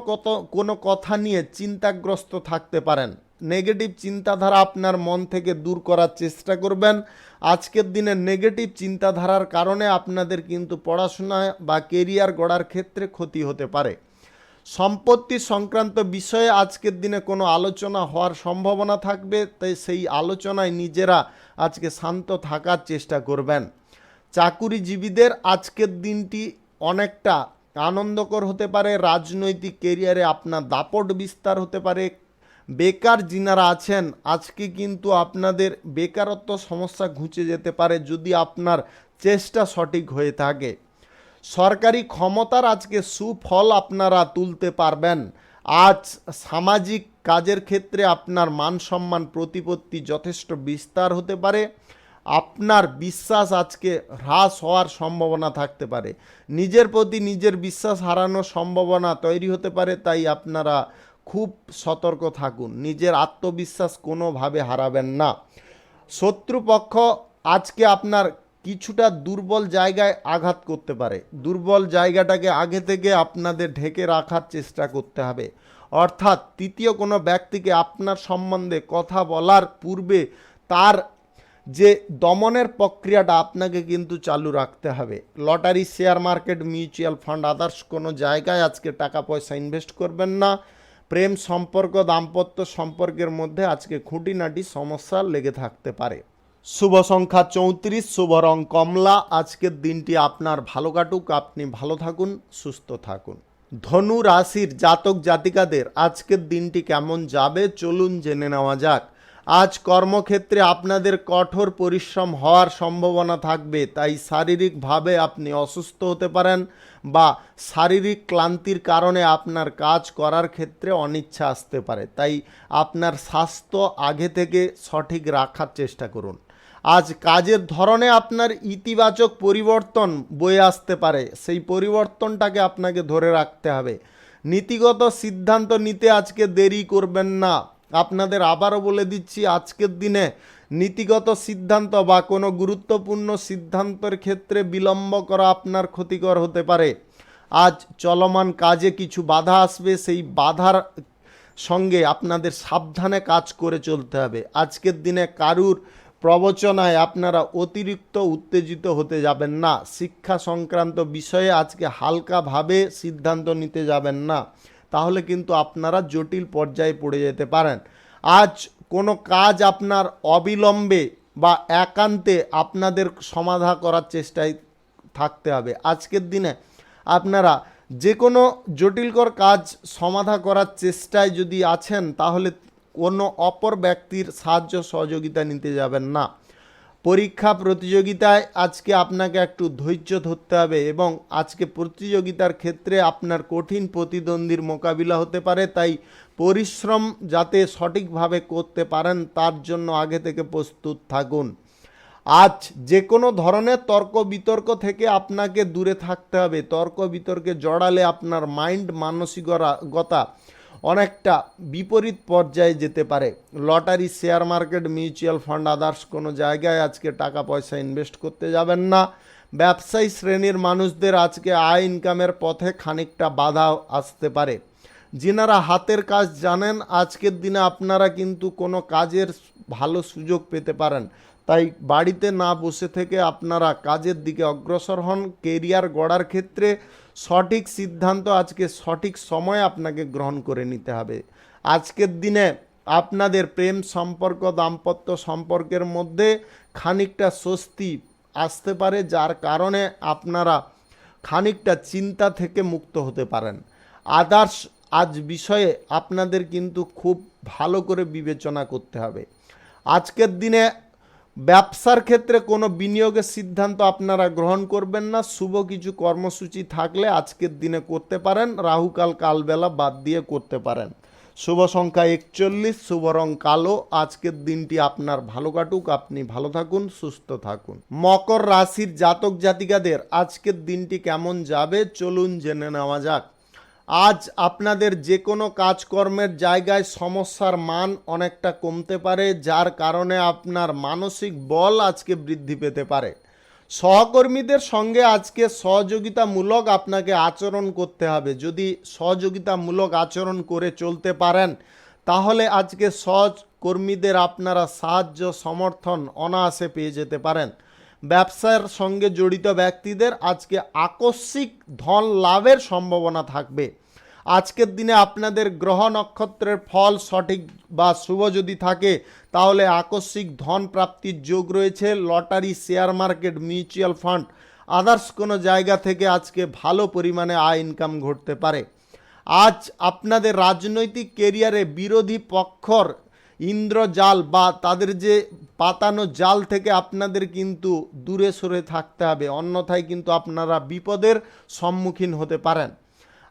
কোনো কথা নিয়ে চিন্তাগ্রস্ত থাকতে পারেন। নেগেটিভ চিন্তাধারা আপনার মন থেকে দূর করার চেষ্টা করবেন। আজকের দিনে নেগেটিভ চিন্তাধারার কারণে আপনাদের কিন্তু পড়াশোনা বা কেরিয়ার গড়ার ক্ষেত্রে ক্ষতি হতে পারে। সম্পত্তি সংক্রান্ত বিষয়ে আজকের দিনে কোনো আলোচনা হওয়ার সম্ভাবনা থাকবে, তাই সেই আলোচনায় নিজেরা আজকে শান্ত থাকার চেষ্টা করবেন। চাকুরিজীবীদের আজকের দিনটি অনেকটা আনন্দকর হতে পারে। রাজনৈতিক কেরিয়ারে আপনার দাপট বিস্তার হতে পারে। বেকার যিনারা আছেন আজকে কিন্তু আপনাদের বেকারত্ব সমস্যা ঘুচে যেতে পারে যদি আপনার চেষ্টা সঠিক হয়ে থাকে। সরকারি ক্ষমতার আজকে সুফল আপনারা তুলতে পারবেন। আজ সামাজিক কাজের ক্ষেত্রে আপনার মান সম্মান প্রতিপত্তি যথেষ্ট বিস্তার হতে পারে। আপনার বিশ্বাস আজকে হ্রাস হওয়ার সম্ভাবনা থাকতে পারে। নিজের প্রতি নিজের বিশ্বাস হারানোর সম্ভাবনা তৈরি হতে পারে। তাই আপনারা খুব সতর্ক থাকুন, নিজের আত্মবিশ্বাস কোনোভাবে হারাবেন না। শত্রুপক্ষ আজকে আপনার কিছুটা দুর্বল জায়গায় আঘাত করতে পারে। দুর্বল জায়গাটাকে আগে থেকে আপনাদের ঢেকে রাখার চেষ্টা করতে হবে। অর্থাৎ তৃতীয় কোনো ব্যক্তিকে আপনার সম্বন্ধে কথা বলার পূর্বে তার যে দমনের প্রক্রিয়াটা আপনাকে কিন্তু চালু রাখতে হবে। Lottery, share market, mutual fund, others কোনো জায়গায় আজকে টাকা পয়সা ইনভেস্ট করবেন না। প্রেম সম্পর্ক, দাম্পত্য সম্পর্কের মধ্যে আজকে খুঁটিনাটি সমস্যা লেগে থাকতে পারে। শুভ সংখ্যা 34, শুভ রং কমলা। আজকের দিনটি আপনার ভালো কাটুক, আপনি ভালো থাকুন, সুস্থ থাকুন। ধনু রাশির জাতক জাতিকাদের আজকের দিনটি কেমন যাবে চলুন জেনে নেওয়া যাক। আজ কর্মক্ষেত্রে আপনাদের কঠোর পরিশ্রম হওয়ার সম্ভাবনা থাকবে, তাই শারীরিকভাবে আপনি অসুস্থ হতে পারেন বা শারীরিক ক্লান্তির কারণে আপনার কাজ করার ক্ষেত্রে অনিচ্ছা আসতে পারে। তাই আপনার স্বাস্থ্য আগে থেকে সঠিক রাখার চেষ্টা করুন। আজ কাজের ধরনে আপনার ইতিবাচক পরিবর্তন বয়ে আসতে পারে, সেই পরিবর্তনটাকে আপনাকে ধরে রাখতে হবে। নীতিগত সিদ্ধান্ত নিতে আজকে দেরি করবেন না। আপনাদের আবারও বলে দিচ্ছি, আজকের দিনে নীতিগত সিদ্ধান্ত বা কোনো গুরুত্বপূর্ণ সিদ্ধান্তের ক্ষেত্রে বিলম্ব করা আপনার ক্ষতিকর হতে পারে। আজ চলমান কাজে কিছু বাধা আসবে, সেই বাধার সঙ্গে আপনাদের সাবধানে কাজ করে চলতে হবে। আজকের দিনে কারুর প্রবচনায় আপনারা অতিরিক্ত উত্তেজিত হতে যাবেন না। শিক্ষা সংক্রান্ত বিষয়ে আজকে হালকাভাবে সিদ্ধান্ত নিতে যাবেন না, তাহলে কিন্তু আপনারা জটিল পর্যায়ে পড়ে যেতে পারেন। আজ কোনো কাজ আপনার অবিলম্বে বা একান্তে আপনাদের সমাধা করার চেষ্টায় থাকতে হবে। আজকের দিনে আপনারা যে কোনো জটিলকর কাজ সমাধা করার চেষ্টায় যদি আছেন, তাহলে কোনো অপর ব্যক্তির সাহায্য সহযোগিতা নিতে যাবেন না। পরীক্ষা প্রতিযোগিতায় আজকে আপনাকে একটু ধৈর্য ধরতে হবে এবং আজকে প্রতিযোগিতার ক্ষেত্রে আপনার কঠিন প্রতিদ্বন্দ্বীর মোকাবিলা হতে পারে, তাই পরিশ্রম যাতে সঠিকভাবে করতে পারেন তার জন্য আগে থেকে প্রস্তুত থাকুন। আজ যে কোনো ধরনের তর্ক বিতর্ক থেকে আপনাকে দূরে থাকতে হবে। তর্ক বিতর্কে জড়ালে আপনার মাইন্ড মানসিকতা অনেকটা বিপরীত পর্যায়ে যেতে পারে। Lottery, share market, mutual fund, others কোনো জায়গায় আজকে টাকা পয়সা ইনভেস্ট করতে যাবেন না। ব্যবসায়ী শ্রেণীর মানুষদের আজকে আয় ইনকামের পথে খানিকটা বাধা আসতে পারে। যিনারা হাতের কাজ জানেন, আজকের দিনে আপনারা কিন্তু কোনো কাজের ভালো সুযোগ পেতে পারেন, তাই বাড়িতে না বসে থেকে আপনারা কাজের দিকে অগ্রসর হন। কেরিয়ার গড়ার ক্ষেত্রে সঠিক সিদ্ধান্ত আজকে সঠিক সময়ে আপনাকে গ্রহণ করে নিতে হবে। আজকের দিনে আপনাদের প্রেম সম্পর্ক, দাম্পত্য সম্পর্কের মধ্যে খানিকটা স্বস্তি আসতে পারে, যার কারণে আপনারা খানিকটা চিন্তা থেকে মুক্ত হতে পারেন। আদার্স আজ বিষয়ে আপনাদের কিন্তু খুব ভালো করে বিবেচনা করতে হবে। আজকের দিনে ব্যবসার ক্ষেত্রে কোনো বিনিয়োগের সিদ্ধান্ত আপনারা গ্রহণ করবেন না। শুভ কিছু কর্মসূচি থাকলে আজকের দিনে করতে পারেন, রাহুকাল কালবেলা বাদ দিয়ে করতে পারেন। শুভ সংখ্যা 41, শুভ রং কালো। আজকের দিনটি আপনার ভালো কাটুক, আপনি ভালো থাকুন, সুস্থ থাকুন। মকর রাশির জাতক জাতিকাদের আজকের দিনটি কেমন যাবে চলুন জেনে নেওয়া যাক। আজ আপনাদের যে কোনো কাজকর্মের জায়গায় সমস্যার মান অনেকটা কমতে পারে, যার কারণে আপনার মানসিক বল আজকে বৃদ্ধি পেতে পারে। সহকর্মীদের সঙ্গে আজকে সহযোগিতামূলক আপনাকে আচরণ করতে হবে। যদি সহযোগিতামূলক আচরণ করে চলতে পারেন, তাহলে আজকে সহকর্মীদের আপনারা সাহায্য সমর্থন অনায়াসে পেয়ে যেতে পারেন। ব্যবসার সঙ্গে জড়িত ব্যক্তিদের আজকে আকস্মিক ধন লাভের সম্ভাবনা থাকবে। আজকের দিনে আপনাদের গ্রহ নক্ষত্রের ফল সঠিক বা শুভ যদি থাকে, তাহলে আকস্মিক ধন প্রাপ্তির যোগ রয়েছে। Lottery, share market, mutual fund, others কোনো জায়গা থেকে আজকে ভালো পরিমাণে আয় ইনকাম ঘটতে পারে। আজ আপনাদের রাজনৈতিক কেরিয়ারে বিরোধী পক্ষর ইন্দ্রজাল বা তাদের যে পাতানো জাল থেকে আপনাদের কিন্তু দূরে সরে থাকতে হবে, অন্যথায় কিন্তু আপনারা বিপদের সম্মুখীন হতে পারেন।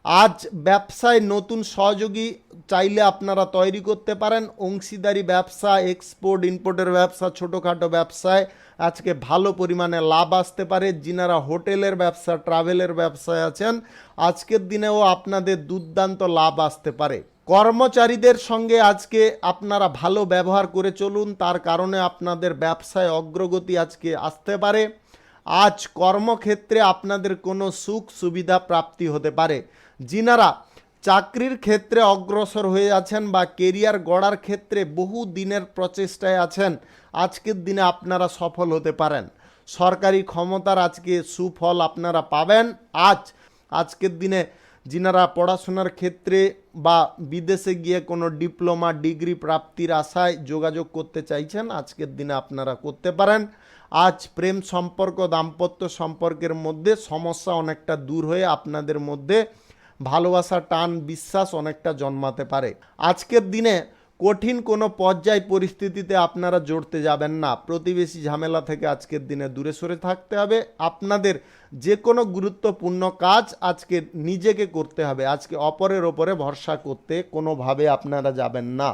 আজ ব্যবসায় নতুন সহযোগী চাইলে আপনারা তৈরি করতে পারেন। অংশীদারি ব্যবসা, এক্সপোর্ট ইম্পোর্টের ব্যবসা, ছোটোখাটো ব্যবসায় আজকে ভালো পরিমাণে লাভ আসতে পারে। যিনারা হোটেলের ব্যবসা, ট্রাভেলের ব্যবসায় আছেন, আজকের দিনেও আপনাদের দুর্দান্ত লাভ আসতে পারে। কর্মচারীদের সঙ্গে আজকে আপনারা ভালো ব্যবহার করে চলুন, তার কারণে আপনাদের ব্যবসায় অগ্রগতি আজকে আসতে পারে। আজ কর্মক্ষেত্রে আপনাদের কোনো সুখ সুবিধা প্রাপ্তি হতে পারে। যিনারা চাকরির ক্ষেত্রে অগ্রসর হয়ে আছেন বা কেরিয়ার গড়ার ক্ষেত্রে বহু দিনের প্রচেষ্টায় আছেন, আজকের দিনে আপনারা সফল হতে পারেন। সরকারি ক্ষমতার আজকে সুফল আপনারা পাবেন। আজকের দিনে যিনারা পড়াশোনার ক্ষেত্রে বা বিদেশে গিয়ে কোনো ডিপ্লোমা ডিগ্রি প্রাপ্তির আশায় যোগাযোগ করতে চাইছেন, আজকের দিনে আপনারা করতে পারেন। আজ প্রেম সম্পর্ক, দাম্পত্য সম্পর্কের মধ্যে সমস্যা অনেকটা দূর হয়ে আপনাদের মধ্যে ভালোবাসা, টান, বিশ্বাস অনেকটা জন্মাতে পারে। আজকের দিনে কঠিন কোনো পর্যায় পরিস্থিতিতে আপনারা জড়তে যাবেন না। প্রতিবেশী ঝামেলা থেকে আজকের দিনে দূরে সরে থাকতে হবে। আপনাদের যে কোনো গুরুত্বপূর্ণ কাজ আজকে নিজেকে করতে হবে। আজকে অপরের ওপরে ভরসা করতে কোনোভাবে আপনারা যাবেন না।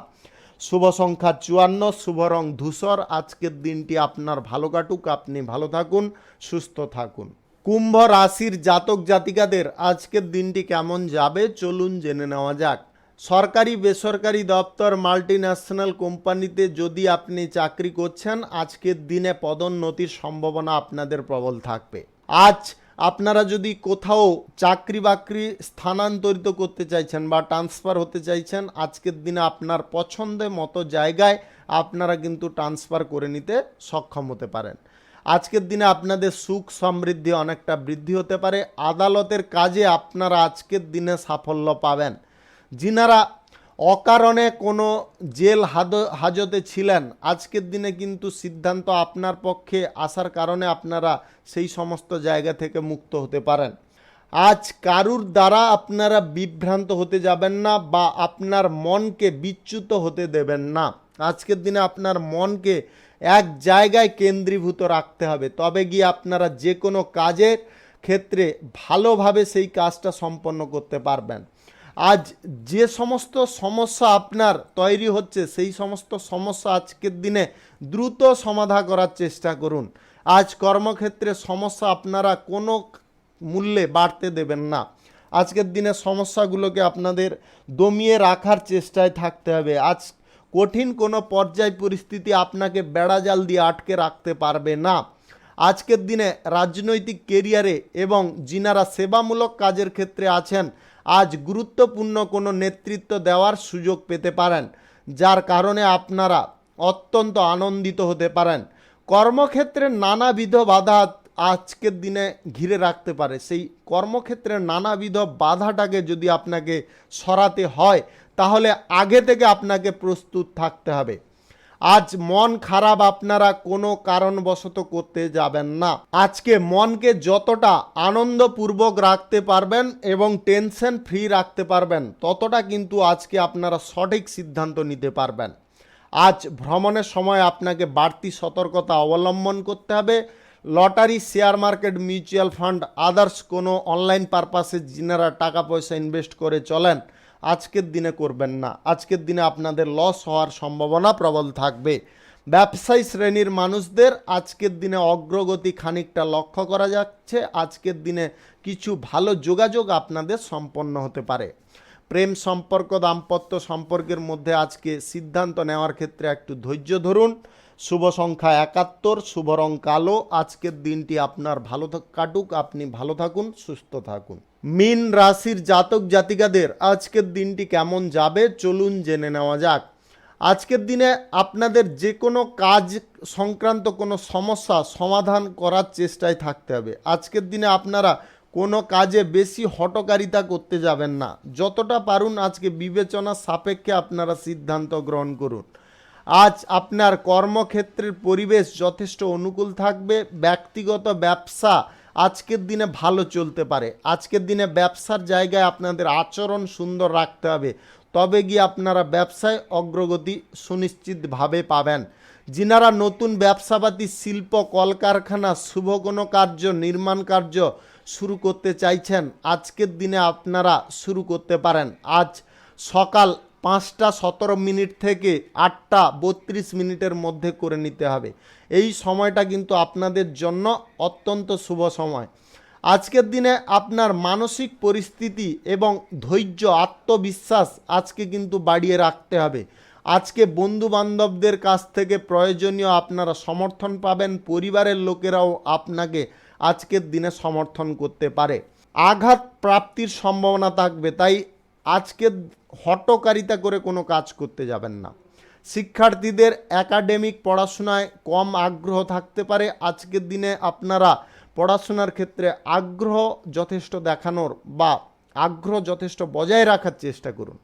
শুভ সংখ্যা 54, শুভ রং ধূসর। আজকের দিনটি আপনার ভালো কাটুক, আপনি ভালো থাকুন, সুস্থ থাকুন। কুম্ভ রাশির জাতক জাতিকাদের আজকের দিনটি কেমন যাবে চলুন জেনে নেওয়া যাক। সরকারি বেসরকারি দপ্তর, মাল্টিন্যাশনাল কোম্পানিতে যদি আপনি চাকরি করছেন, আজকের দিনে পদোন্নতির সম্ভাবনা আপনাদের প্রবল থাকবে। আজ আপনারা যদি কোথাও চাকরি বাকরি স্থানান্তরিত করতে চাইছেন বা ট্রান্সফার হতে চাইছেন, আজকের দিনে আপনার পছন্দের মতো জায়গায় আপনারা কিন্তু ট্রান্সফার করে নিতে সক্ষম হতে পারেন। আজকের দিনে আপনাদের সুখ সমৃদ্ধি অনেকটা বৃদ্ধি হতে পারে। আদালতের কাজে আপনারা আজকের দিনে সাফল্য পাবেন। যিনারা অকারণে কোনো জেল হাজতে ছিলেন, আজকের দিনে কিন্তু সিদ্ধান্ত আপনার পক্ষে আসার কারণে আপনারা সেই সমস্ত জায়গা থেকে মুক্ত হতে পারেন। আজ কারুর দ্বারা আপনারা বিভ্রান্ত হতে যাবেন না বা আপনার মনকে বিচ্যুত হতে দেবেন না। আজকের দিনে আপনার মনকে এক জায়গায় কেন্দ্রীভূত রাখতে হবে, তবে গিয়ে আপনারা যে কোনো কাজের ক্ষেত্রে ভালোভাবে সেই কাজটা সম্পন্ন করতে পারবেন। আজ যে সমস্ত সমস্যা আপনার তৈরি হচ্ছে, সেই সমস্ত সমস্যা আজকের দিনে দ্রুত সমাধান করার চেষ্টা করুন। আজ কর্মক্ষেত্রে সমস্যা আপনারা কোনো মূল্যে বাড়তে দেবেন না। আজকের দিনে সমস্যাগুলোকে আপনাদের দমিয়ে রাখার চেষ্টায় থাকতে হবে। আজ কঠিন কোনো পর্যায় পরিস্থিতি আপনাকে বেড়াজাল দিয়ে আটকে রাখতে পারবে না। আজকের দিনে রাজনৈতিক কেরিয়ারে এবং যিনারা সেবামূলক কাজের ক্ষেত্রে আছেন, আজ গুরুত্বপূর্ণ কোনো নেতৃত্ব দেওয়ার সুযোগ পেতে পারেন, যার কারণে আপনারা অত্যন্ত আনন্দিত হতে পারেন। কর্মক্ষেত্রে নানাবিধ বাধা আজকের দিনে ঘিরে রাখতে পারে। সেই কর্মক্ষেত্রের নানাবিধ বাধাটাকে যদি আপনাকে সরাতে হয়, তাহলে আগে থেকে আপনাকে প্রস্তুত থাকতে হবে। আজ মন খারাপ আপনারা কোনো কারণবশত করতে যাবেন না। আজকে মনকে যতটা আনন্দপূর্বক রাখতে পারবেন এবং টেনশন ফ্রি রাখতে পারবেন, ততটা কিন্তু আজকে আপনারা সঠিক সিদ্ধান্ত নিতে পারবেন। আজ ভ্রমণের সময় আপনাকে বাড়তি সতর্কতা অবলম্বন করতে হবে। Lottery, share market, mutual fund, others কোনো অনলাইন পারপাসে যিনারা টাকা পয়সা ইনভেস্ট করে চলেন, আজকের দিনে করবেন না। আজকের দিনে আপনাদের লস হওয়ার সম্ভাবনা প্রবল থাকবে। ব্যবসায়ী শ্রেণীর মানুষদের আজকের দিনে অগ্রগতি খানিকটা লক্ষ্য করা যাচ্ছে। আজকের দিনে কিছু ভালো যোগাযোগ আপনাদের সম্পন্ন হতে পারে। প্রেম সম্পর্ক, দাম্পত্য সম্পর্কের মধ্যে আজকে সিদ্ধান্ত নেওয়ার ক্ষেত্রে একটু ধৈর্য ধরুন। শুভ সংখ্যা 71, শুভ রং কালো। আজকের দিনটি আপনার ভালো কাটুক, আপনি ভালো থাকুন, সুস্থ থাকুন। মীন রাশির জাতক জাতিকাদের আজকের দিনটি কেমন যাবে চলুন জেনে নেওয়া যাক। আজকের দিনে আপনাদের যে কোনো কাজ সংক্রান্ত কোনো সমস্যা সমাধান করার চেষ্টায় থাকতে হবে। আজকের দিনে আপনারা কোনো কাজে বেশি হঠকারিতা করতে যাবেন না। যতটা পারুন আজকে বিবেচনা সাপেক্ষে আপনারা সিদ্ধান্ত গ্রহণ করুন। আজ আপনার কর্মক্ষেত্রের পরিবেশ যথেষ্ট অনুকূল থাকবে। ব্যক্তিগত ব্যবসা আজকের দিনে ভালো চলতে পারে। আজকের দিনে ব্যবসার জায়গায় আপনাদের আচরণ সুন্দর রাখতে হবে, তবে গিয়ে আপনারা ব্যবসায় অগ্রগতি সুনিশ্চিতভাবে পাবেন। যিনারা নতুন ব্যবসাপাতি, শিল্প, কলকারখানা, শুভ কোনো কার্য, নির্মাণ কার্য শুরু করতে চাইছেন, আজকের দিনে আপনারা শুরু করতে পারেন। আজ সকাল 5:17 থেকে 8:32 মধ্যে করে নিতে হবে। এই সময়টা কিন্তু আপনাদের জন্য অত্যন্ত শুভ সময়। আজকের দিনে আপনার মানসিক পরিস্থিতি এবং ধৈর্য, আত্মবিশ্বাস আজকে কিন্তু বাড়িয়ে রাখতে হবে। আজকে বন্ধু বান্ধবদের কাছ থেকে প্রয়োজনীয় আপনারা সমর্থন পাবেন। পরিবারের লোকেরাও আপনাকে আজকের দিনে সমর্থন করতে পারে। আঘাত প্রাপ্তির সম্ভাবনা থাকবে, তাই আজকে হঠকারিতা করে কোনো কাজ করতে যাবেন না। শিক্ষার্থীদের একাডেমিক পড়াশোনায় কম আগ্রহ থাকতে পারে। আজকের দিনে আপনারা পড়াশোনার ক্ষেত্রে আগ্রহ যথেষ্ট দেখানোর বা আগ্রহ যথেষ্ট বজায় রাখার চেষ্টা করুন।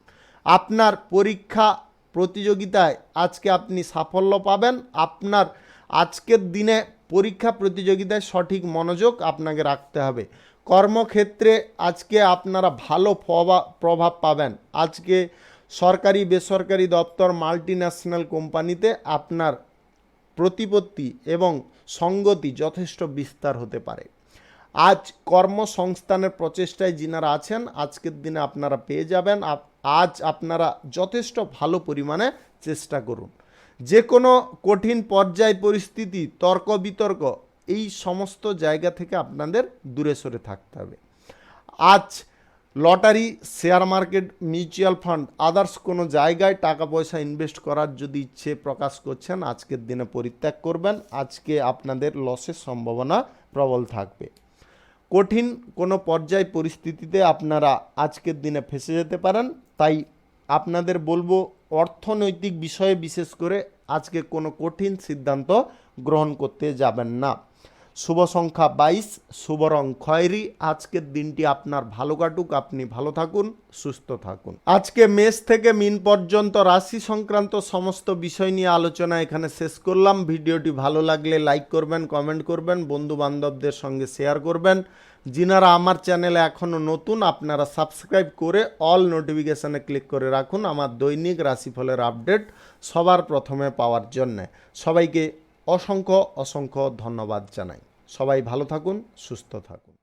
আপনার পরীক্ষা প্রতিযোগিতায় আজকে আপনি সাফল্য পাবেন। আপনার আজকের দিনে পরীক্ষা প্রতিযোগিতায় সঠিক মনোযোগ আপনাকে রাখতে হবে। কর্মক্ষেত্রে আজকে আপনারা ভালো প্রভাব পাবেন। আজকে সরকারি বেসরকারি দপ্তর, মাল্টিন্যাশনাল কোম্পানিতে আপনার প্রতিপত্তি এবং সঙ্গতি যথেষ্ট বিস্তার হতে পারে। আজ কর্মসংস্থানের প্রচেষ্টায় যিনারা আছেন, আজকের দিনে আপনারা পেয়ে যাবেন। আজ আপনারা যথেষ্ট ভালো পরিমাণে চেষ্টা করুন। যে কোনো কঠিন পর্যায় পরিস্থিতি, তর্ক বিতর্ক, এই সমস্ত জায়গা থেকে আপনাদের দূরে সরে থাকতে হবে। আজ lottery, share market, mutual fund, others কোনো জায়গায় টাকা পয়সা ইনভেস্ট করার যদি ইচ্ছে প্রকাশ করছেন, আজকের দিনে পরিত্যাগ করবেন। আজকে আপনাদের লসের সম্ভাবনা প্রবল থাকবে। কঠিন কোনো পর্যায় পরিস্থিতিতে আপনারা আজকের দিনে ফেঁসে যেতে পারেন। তাই আপনাদের বলবো, অর্থনৈতিক বিষয়ে বিশেষ করে আজকে কোনো কঠিন সিদ্ধান্ত গ্রহণ করতে যাবেন না। শুভ সংখ্যা 22, শুভ রং খয়েরি। আজকের দিনটি আপনার ভালো কাটুক, আপনি ভালো থাকুন, সুস্থ থাকুন। আজকে মেষ থেকে মিন পর্যন্ত রাশি সংক্রান্ত সমস্ত বিষয় নিয়ে আলোচনা এখানে শেষ করলাম। ভিডিওটি ভালো লাগলে লাইক করবেন, কমেন্ট করবেন, বন্ধু বান্ধবদের সঙ্গে শেয়ার করবেন। যিনারা আমার চ্যানেলে এখনও নতুন, আপনারা সাবস্ক্রাইব করে অল নোটিফিকেশানে ক্লিক করে রাখুন আমার দৈনিক রাশিফলের আপডেট সবার প্রথমে পাওয়ার জন্যে। সবাইকে অসংখ্য অসংখ্য ধন্যবাদ জানাই। সবাই ভালো থাকুন, সুস্থ থাকুন।